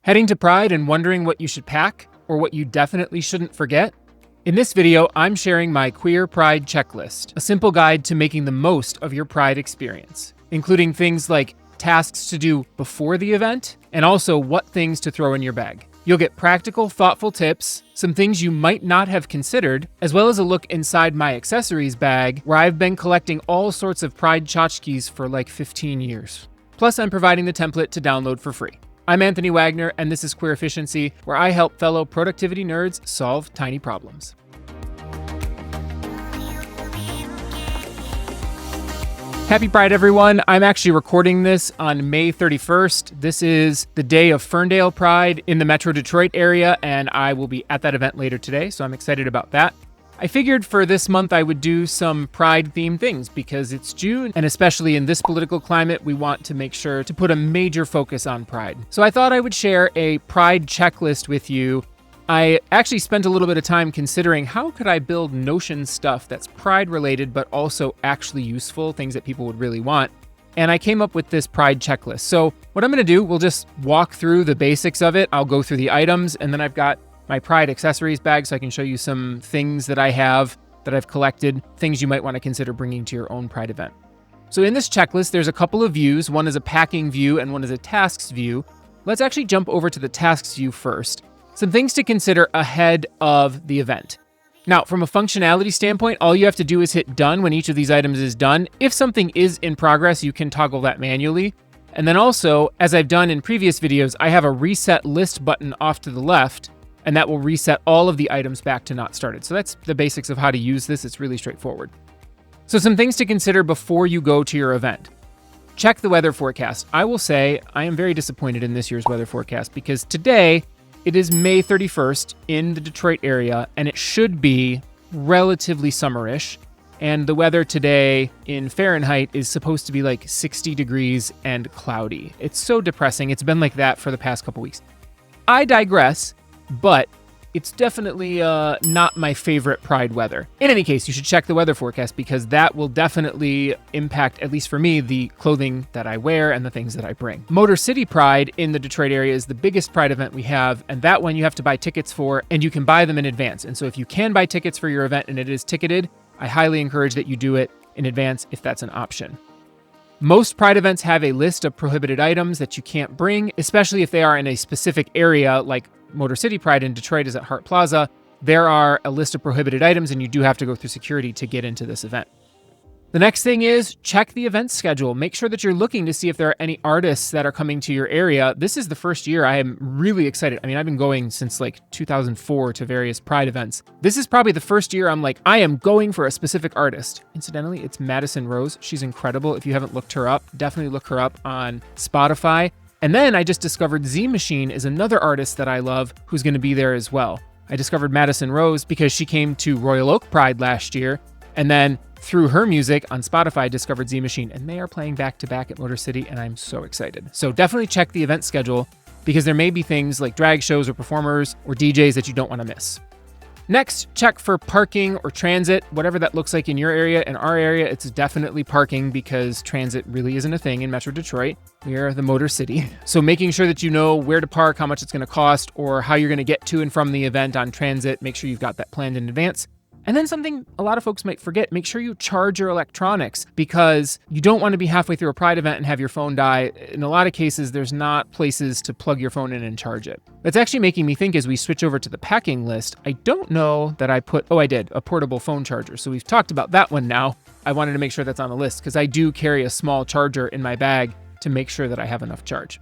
Heading to Pride and wondering what you should pack or what you definitely shouldn't forget? In this video, I'm sharing my Queer Pride checklist, a simple guide to making the most of your Pride experience, including things like tasks to do before the event and also what things to throw in your bag. You'll get practical, thoughtful tips, some things you might not have considered, as well as a look inside my accessories bag where I've been collecting all sorts of Pride tchotchkes for like 15 years. Plus, I'm providing the template to download for free. I'm Anthony Wagner, and this is Queer Efficiency, where I help fellow productivity nerds solve tiny problems. Happy Pride, everyone. I'm actually recording this on May 31st. This is the day of Ferndale Pride in the Metro Detroit area, and I will be at that event later today, so I'm excited about that. I figured for this month I would do some Pride-themed things because it's June, and especially in this political climate, we want to make sure to put a major focus on Pride. So I thought I would share a Pride checklist with you. I actually spent a little bit of time considering how could I build Notion stuff that's Pride-related but also actually useful, things that people would really want. And I came up with this Pride checklist. So what I'm going to do, we'll just walk through the basics of it. I'll go through the items, and then I've got my Pride accessories bag so I can show you some things that I have that I've collected, things you might want to consider bringing to your own Pride event. So in this checklist, there's a couple of views. One is a packing view and one is a tasks view. Let's actually jump over to the tasks view first. Some things to consider ahead of the event. Now, from a functionality standpoint, all you have to do is hit done when each of these items is done. If something is in progress, you can toggle that manually. And then also, as I've done in previous videos, I have a reset list button off to the left, and that will reset all of the items back to not started. So that's the basics of how to use this. It's really straightforward. So some things to consider before you go to your event. Check the weather forecast. I will say I am very disappointed in this year's weather forecast because today it is May 31st in the Detroit area, and it should be relatively summerish. And the weather today in Fahrenheit is supposed to be like 60 degrees and cloudy. It's so depressing. It's been like that for the past couple weeks. I digress. But it's definitely not my favorite Pride weather. In any case, you should check the weather forecast because that will definitely impact, at least for me, the clothing that I wear and the things that I bring. Motor City Pride in the Detroit area is the biggest Pride event we have, and that one you have to buy tickets for, and you can buy them in advance. And so if you can buy tickets for your event and it is ticketed, I highly encourage that you do it in advance if that's an option. Most Pride events have a list of prohibited items that you can't bring, especially if they are in a specific area like Motor City Pride in Detroit is at Hart Plaza. There are a list of prohibited items and you do have to go through security to get into this event. The next thing is check the event schedule. Make sure that you're looking to see if there are any artists that are coming to your area. This is the first year I am really excited. I mean, I've been going since like 2004 to various Pride events. This is probably the first year I'm like, I am going for a specific artist. Incidentally, it's Madison Rose. She's incredible. If you haven't looked her up, definitely look her up on Spotify. And then I just discovered Z Machine is another artist that I love who's going to be there as well. I discovered Madison Rose because she came to Royal Oak Pride last year, and then through her music on Spotify, I discovered Z Machine, and they are playing back-to-back at Motor City, and I'm so excited. So definitely check the event schedule because there may be things like drag shows or performers or DJs that you don't want to miss. Next, check for parking or transit, whatever that looks like in your area. In our area, it's definitely parking because transit really isn't a thing in Metro Detroit. We are the Motor City. So making sure that you know where to park, how much it's going to cost, or how you're going to get to and from the event on transit, make sure you've got that planned in advance. And then something a lot of folks might forget, make sure you charge your electronics because you don't want to be halfway through a Pride event and have your phone die. In a lot of cases, there's not places to plug your phone in and charge it. That's actually making me think as we switch over to the packing list, I don't know that I put, I did, a portable phone charger. So we've talked about that one now. I wanted to make sure that's on the list because I do carry a small charger in my bag to make sure that I have enough charge.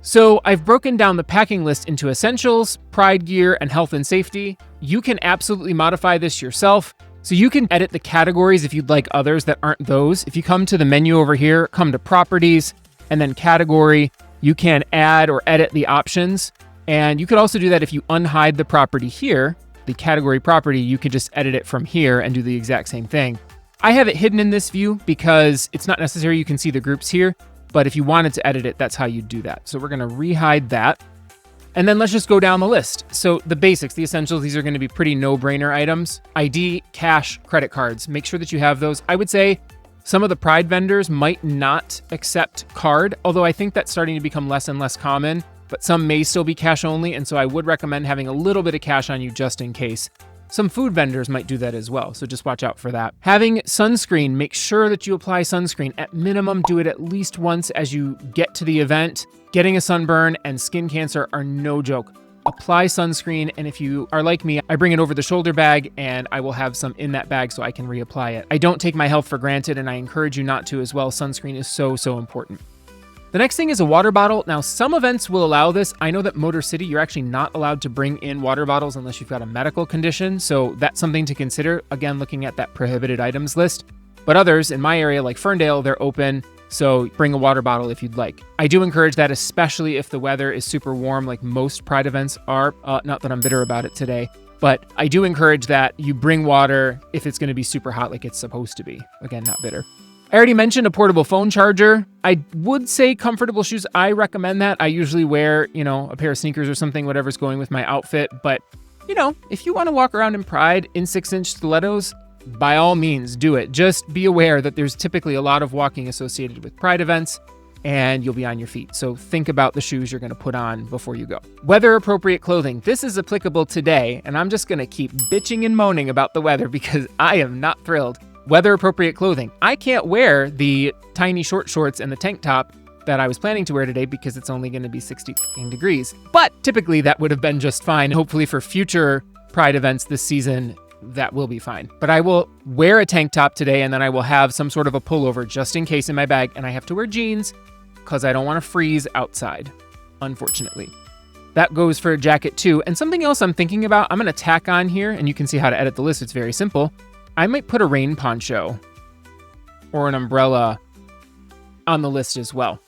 So I've broken down the packing list into essentials, Pride gear, and health and safety. You can absolutely modify this yourself. So you can edit the categories if you'd like others that aren't those. If you come to the menu over here, come to properties, and then category, you can add or edit the options. And you could also do that if you unhide the property here, the category property, you could just edit it from here and do the exact same thing. I have it hidden in this view because it's not necessary. You can see the groups here. But if you wanted to edit it, that's how you do that. So we're going to rehide that. And then let's just go down the list. So the basics, the essentials, these are going to be pretty no-brainer items. ID, cash, credit cards. Make sure that you have those. I would say some of the Pride vendors might not accept card, although I think that's starting to become less and less common. but some may still be cash only, and so I would recommend having a little bit of cash on you just in case. Some food vendors might do that as well, so just watch out for that. Having sunscreen, make sure that you apply sunscreen. At minimum, do it at least once as you get to the event. Getting a sunburn and skin cancer are no joke. Apply sunscreen, and if you are like me, I bring an over-the-shoulder bag, and I will have some in that bag so I can reapply it. I don't take my health for granted, and I encourage you not to as well. Sunscreen is so, so important. The next thing is a water bottle. Now, some events will allow this. I know that Motor City, you're actually not allowed to bring in water bottles unless you've got a medical condition. So that's something to consider. Again, looking at that prohibited items list. But others in my area, like Ferndale, they're open. So bring a water bottle if you'd like. I do encourage that, especially if the weather is super warm, like most Pride events are. Not that I'm bitter about it today, but I do encourage that you bring water if it's going to be super hot like it's supposed to be. Again, not bitter. I already mentioned a portable phone charger. I would say comfortable shoes. I recommend that. I usually wear, a pair of sneakers or something, whatever's going with my outfit. But, if you want to walk around in Pride in 6-inch stilettos, by all means, do it. Just be aware that there's typically a lot of walking associated with Pride events, and you'll be on your feet. So think about the shoes you're going to put on before you go. Weather appropriate clothing. This is applicable today, and I'm just going to keep bitching and moaning about the weather because I am not thrilled. Weather appropriate clothing. I can't wear the tiny short shorts and the tank top that I was planning to wear today because it's only going to be 60 degrees. But typically that would have been just fine. Hopefully for future Pride events this season, that will be fine. But I will wear a tank top today, and then I will have some sort of a pullover just in case in my bag. And I have to wear jeans because I don't want to freeze outside, unfortunately. That goes for a jacket too. And something else I'm thinking about, I'm going to tack on here, and you can see how to edit the list. It's very simple. I might put a rain poncho or an umbrella on the list as well.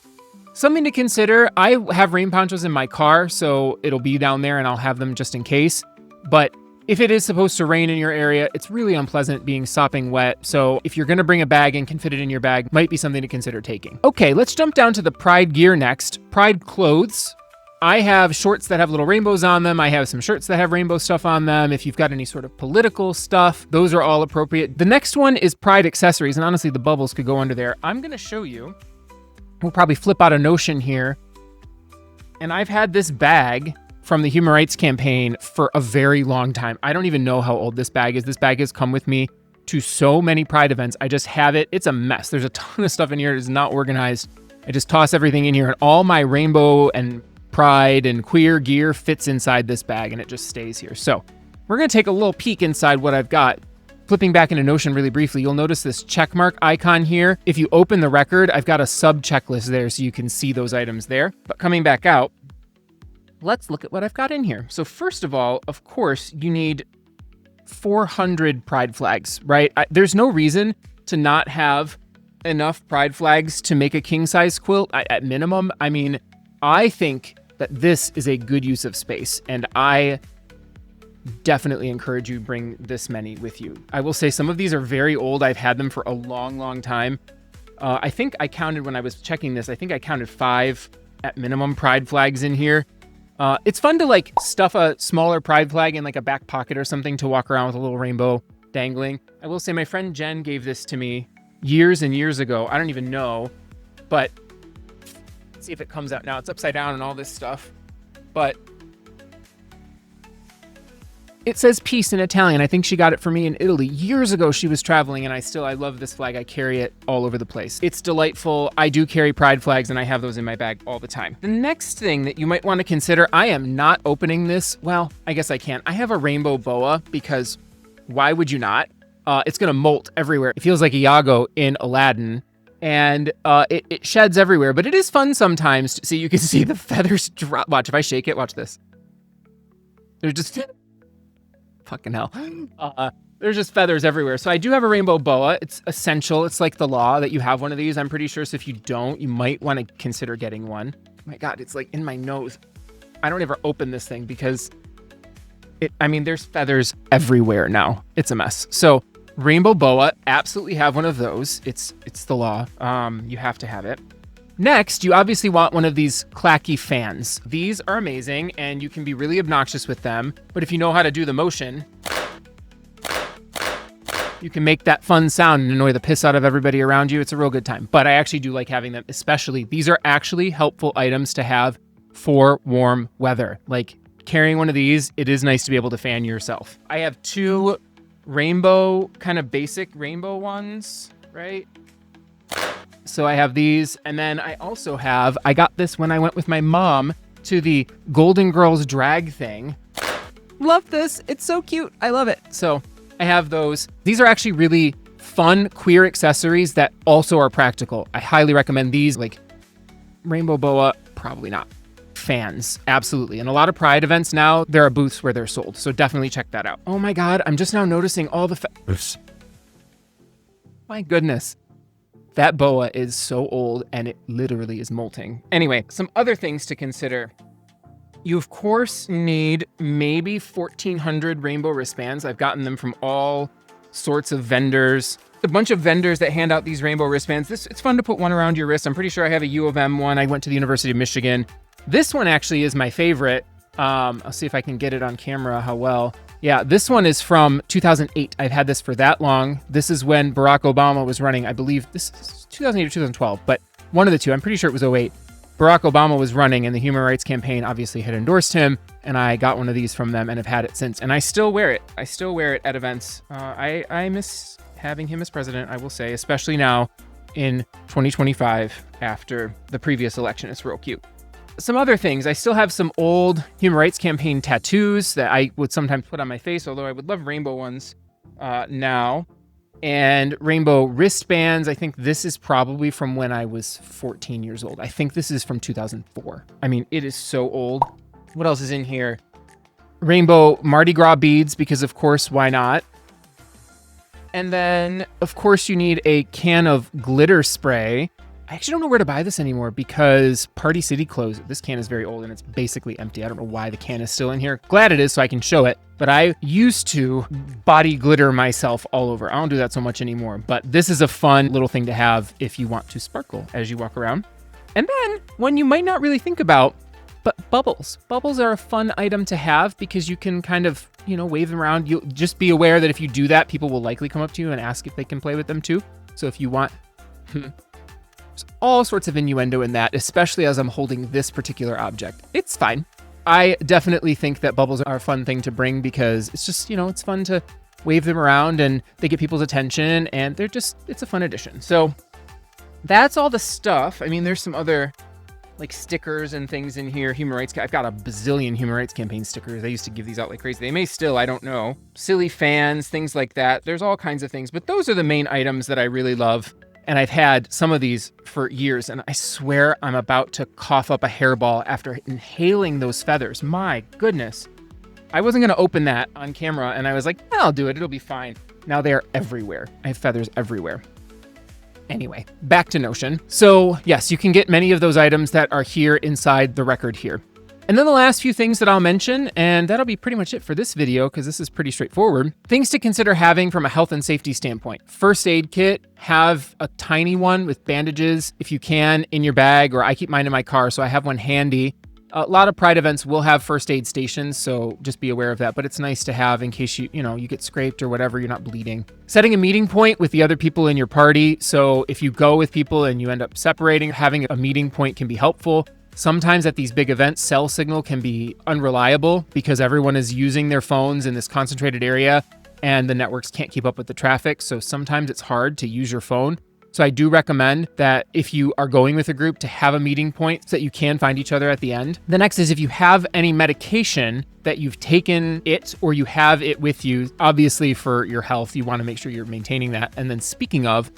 Something to consider, I have rain ponchos in my car, so it'll be down there and I'll have them just in case. But if it is supposed to rain in your area, it's really unpleasant being sopping wet. So if you're gonna bring a bag and can fit it in your bag, might be something to consider taking. Okay, let's jump down to the Pride gear next. Pride clothes. I have shorts that have little rainbows on them. I have some shirts that have rainbow stuff on them. If you've got any sort of political stuff, those are all appropriate. The next one is Pride accessories, and honestly, the bubbles could go under there. I'm gonna show you. We'll probably flip out a Notion here. And I've had this bag from the Human Rights Campaign for a very long time. I don't even know how old this bag is. This bag has come with me to so many Pride events. I just have it. It's a mess. There's a ton of stuff in here. It is not organized. I just toss everything in here, and all my rainbow and Pride and queer gear fits inside this bag, and it just stays here. So we're going to take a little peek inside what I've got. Flipping back into Notion really briefly, you'll notice this checkmark icon here. If you open the record, I've got a sub checklist there so you can see those items there. But coming back out, let's look at what I've got in here. So first of all, of course, you need 400 Pride flags, right? There's no reason to not have enough Pride flags to make a king size quilt at minimum. I mean, I think that this is a good use of space, and I definitely encourage you bring this many with you. I will say some of these are very old. I've had them for a long, long time. I think I counted when I was checking this, I think I counted 5 at minimum Pride flags in here. It's fun to like stuff a smaller Pride flag in like a back pocket or something to walk around with a little rainbow dangling. I will say my friend Jen gave this to me years and years ago. I don't even know, but see if it comes out now. It's upside down and all this stuff, but it says peace in Italian. I think she got it for me in Italy years ago. She was traveling, and I love this flag. I carry it all over the place. It's delightful. I do carry Pride flags, and I have those in my bag all the time. The next thing that you might want to consider, I am not opening this. Well, I guess I can. I have a rainbow boa because why would you not? It's going to molt everywhere. It feels like Iago in Aladdin. And it sheds everywhere, but it is fun sometimes to see. You can see the feathers drop. Watch, if I shake it, watch this. There's just, fucking hell. There's just feathers everywhere. So I do have a rainbow boa. It's essential. It's like the law that you have one of these, I'm pretty sure. So if you don't, you might want to consider getting one. Oh my God, it's like in my nose. I don't ever open this thing because there's feathers everywhere now. It's a mess. So rainbow boa, absolutely have one of those. It's the law. You have to have it. Next, you obviously want one of these Clacky fans. These are amazing, and you can be really obnoxious with them. But if you know how to do the motion, you can make that fun sound and annoy the piss out of everybody around you. It's a real good time. But I actually do like having them, especially. These are actually helpful items to have for warm weather. Like carrying one of these, it is nice to be able to fan yourself. I have 2 rainbow, kind of basic rainbow ones, right? So I have these, and then I also have, I got this when I went with my mom to the Golden Girls drag thing. Love this. It's so cute. I love it. So I have those. These are actually really fun queer accessories that also are practical. I highly recommend these. Like rainbow boa, probably not. Fans, absolutely. And a lot of Pride events now, there are booths where they're sold. So definitely check that out. Oh my God, I'm just now noticing all the feathers. My goodness. That boa is so old and it literally is molting. Anyway, some other things to consider. You of course need maybe 1,400 rainbow wristbands. I've gotten them from all sorts of vendors. A bunch of vendors that hand out these rainbow wristbands. It's fun to put one around your wrist. I'm pretty sure I have a U of M one. I went to the University of Michigan. This one actually is my favorite. I'll see if I can get it on camera how well. Yeah, this one is from 2008. I've had this for that long. This is when Barack Obama was running. I believe this is 2008 or 2012, but one of the two. I'm pretty sure it was 2008. Barack Obama was running and the Human Rights Campaign obviously had endorsed him, and I got one of these from them and have had it since. And I still wear it. I still wear it at events. I miss having him as president, I will say, especially now in 2025 after the previous election. It's real cute. Some other things, I still have some old Human Rights Campaign tattoos that I would sometimes put on my face, although I would love rainbow ones now. And rainbow wristbands. I think this is probably from when I was 14 years old. I think this is from 2004. I mean, it is so old. What else is in here? Rainbow Mardi Gras beads, because of course, why not? And then, of course, you need a can of glitter spray. I actually don't know where to buy this anymore because Party City closed. This can is very old and it's basically empty. I don't know why the can is still in here. Glad it is so I can show it. But I used to body glitter myself all over. I don't do that so much anymore. But this is a fun little thing to have if you want to sparkle as you walk around. And then one you might not really think about, but bubbles. Bubbles are a fun item to have because you can kind of, wave them around. You'll just be aware that if you do that, people will likely come up to you and ask if they can play with them too. So if you want... There's all sorts of innuendo in that, especially as I'm holding this particular object. It's fine. I definitely think that bubbles are a fun thing to bring because it's just, it's fun to wave them around and they get people's attention and it's a fun addition. So that's all the stuff. I mean, there's some other like stickers and things in here. I've got a bazillion Human Rights Campaign stickers. They used to give these out like crazy. They may still, I don't know. Silly fans, things like that. There's all kinds of things, but those are the main items that I really love. And I've had some of these for years, and I swear I'm about to cough up a hairball after inhaling those feathers. My goodness. I wasn't going to open that on camera, and I was like, I'll do it. It'll be fine. Now they are everywhere. I have feathers everywhere. Anyway, back to Notion. So yes, you can get many of those items that are here inside the record here. And then the last few things that I'll mention, and that'll be pretty much it for this video because this is pretty straightforward. Things to consider having from a health and safety standpoint. First aid kit, have a tiny one with bandages if you can in your bag, or I keep mine in my car, so I have one handy. A lot of Pride events will have first aid stations, so just be aware of that, but it's nice to have in case you get scraped or whatever, you're not bleeding. Setting a meeting point with the other people in your party, so if you go with people and you end up separating, having a meeting point can be helpful. Sometimes at these big events, cell signal can be unreliable because everyone is using their phones in this concentrated area and the networks can't keep up with the traffic. So sometimes it's hard to use your phone. So I do recommend that if you are going with a group to have a meeting point so that you can find each other at the end. The next is if you have any medication that you've taken it or you have it with you, obviously for your health, you want to make sure you're maintaining that. And then speaking of,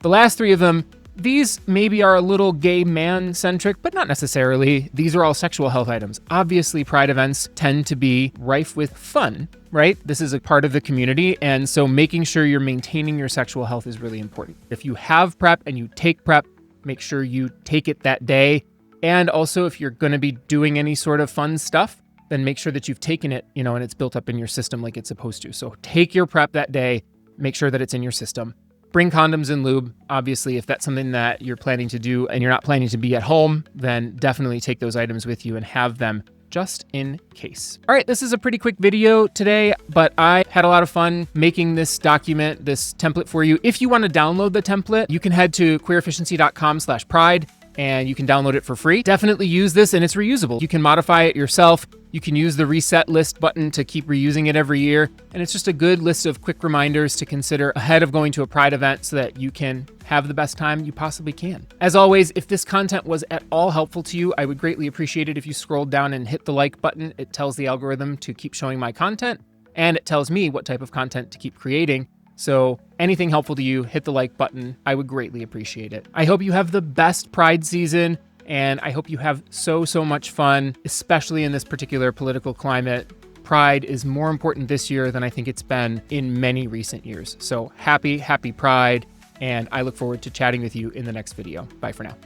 the last three of them, these maybe are a little gay man-centric, but not necessarily. These are all sexual health items. Obviously, Pride events tend to be rife with fun, right? This is a part of the community, and so making sure you're maintaining your sexual health is really important. If you have PrEP and you take PrEP, make sure you take it that day. And also, if you're going to be doing any sort of fun stuff, then make sure that you've taken it, and it's built up in your system like it's supposed to. So take your PrEP that day, make sure that it's in your system. Bring condoms and lube. Obviously, if that's something that you're planning to do and you're not planning to be at home, then definitely take those items with you and have them just in case. All right, this is a pretty quick video today, but I had a lot of fun making this document, this template for you. If you want to download the template, you can head to queerefficiency.com/pride. and you can download it for free. Definitely use this, and it's reusable. You can modify it yourself. You can use the reset list button to keep reusing it every year. And it's just a good list of quick reminders to consider ahead of going to a Pride event so that you can have the best time you possibly can. As always, if this content was at all helpful to you, I would greatly appreciate it if you scrolled down and hit the like button. It tells the algorithm to keep showing my content, and it tells me what type of content to keep creating. So anything helpful to you, hit the like button. I would greatly appreciate it. I hope you have the best Pride season, and I hope you have so much fun, especially in this particular political climate. Pride is more important this year than I think it's been in many recent years. So happy Pride, and I look forward to chatting with you in the next video. Bye for now.